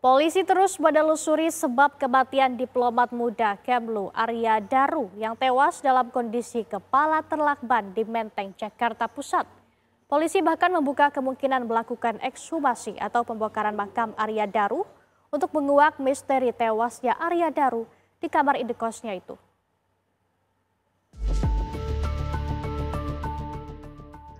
Polisi terus menelusuri sebab kematian diplomat muda Kemlu Arya Daru yang tewas dalam kondisi kepala terlakban di Menteng, Jakarta Pusat. Polisi bahkan membuka kemungkinan melakukan ekshumasi atau pembongkaran makam Arya Daru untuk menguak misteri tewasnya Arya Daru di kamar indekosnya itu.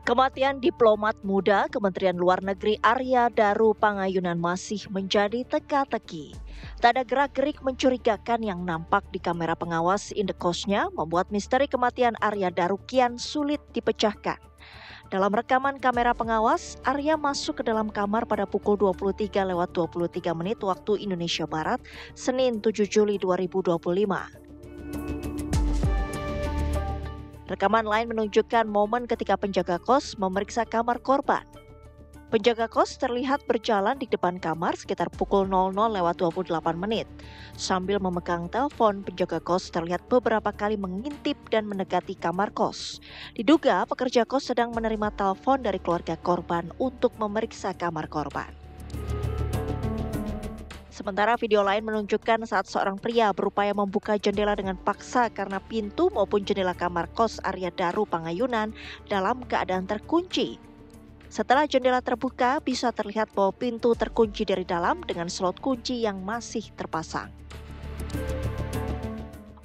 Kematian diplomat muda Kementerian Luar Negeri Arya Daru Pangayunan masih menjadi teka-teki. Tak ada gerak-gerik mencurigakan yang nampak di kamera pengawas indekosnya membuat misteri kematian Arya Daru kian sulit dipecahkan. Dalam rekaman kamera pengawas, Arya masuk ke dalam kamar pada pukul 23.23 waktu Indonesia Barat, Senin 7 Juli 2025. Rekaman lain menunjukkan momen ketika penjaga kos memeriksa kamar korban. Penjaga kos terlihat berjalan di depan kamar sekitar pukul 00.28. Sambil memegang telepon, penjaga kos terlihat beberapa kali mengintip dan mendekati kamar kos. Diduga pekerja kos sedang menerima telepon dari keluarga korban untuk memeriksa kamar korban. Sementara video lain menunjukkan saat seorang pria berupaya membuka jendela dengan paksa karena pintu maupun jendela kamar kos Arya Daru Pangayunan dalam keadaan terkunci. Setelah jendela terbuka, bisa terlihat bahwa pintu terkunci dari dalam dengan slot kunci yang masih terpasang.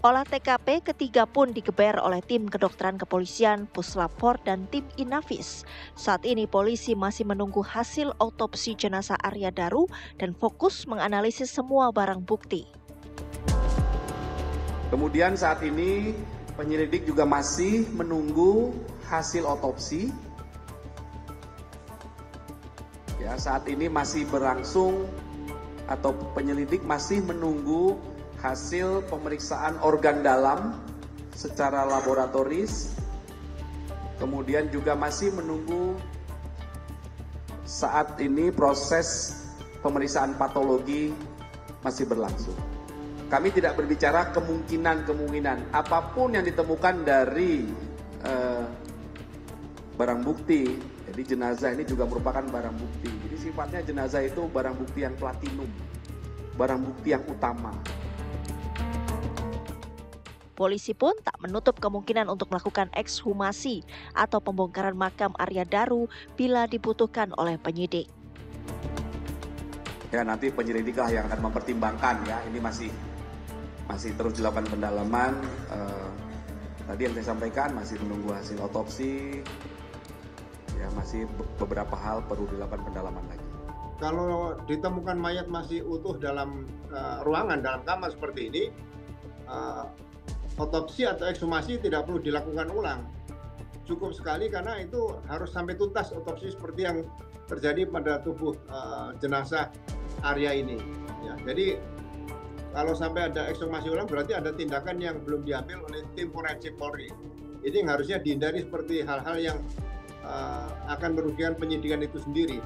Olah TKP ketiga pun digeber oleh tim kedokteran kepolisian, Puslap 4 dan tim Inafis. Saat ini polisi masih menunggu hasil autopsi jenazah Arya Daru dan fokus menganalisis semua barang bukti. Kemudian saat ini penyelidik juga masih menunggu hasil otopsi. Ya, saat ini masih berlangsung atau penyelidik masih menunggu hasil pemeriksaan organ dalam secara laboratoris, kemudian juga masih menunggu saat ini proses pemeriksaan patologi masih berlangsung. Kami tidak berbicara kemungkinan apapun yang ditemukan dari barang bukti. Jadi jenazah ini juga merupakan barang bukti. Jadi sifatnya jenazah itu barang bukti yang platinum, barang bukti yang utama. Polisi pun tak menutup kemungkinan untuk melakukan ekshumasi atau pembongkaran makam Arya Daru bila dibutuhkan oleh penyidik. Ya, nanti penyelidiklah yang akan mempertimbangkan ya. Ini masih terus dilakukan pendalaman. Tadi yang saya sampaikan masih menunggu hasil otopsi. Ya, masih beberapa hal perlu dilakukan pendalaman lagi. Kalau ditemukan mayat masih utuh dalam ruangan, dalam kamar seperti ini, otopsi atau ekshumasi tidak perlu dilakukan ulang. Cukup sekali karena itu harus sampai tuntas otopsi seperti yang terjadi pada tubuh jenazah Arya ini. Ya, jadi kalau sampai ada ekshumasi ulang berarti ada tindakan yang belum diambil oleh tim forensik Polri. Ini yang harusnya dihindari seperti hal-hal yang akan merugikan penyidikan itu sendiri.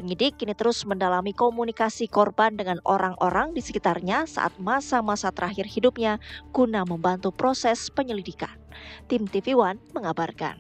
Penyidik kini terus mendalami komunikasi korban dengan orang-orang di sekitarnya saat masa-masa terakhir hidupnya guna membantu proses penyelidikan. Tim TV One mengabarkan.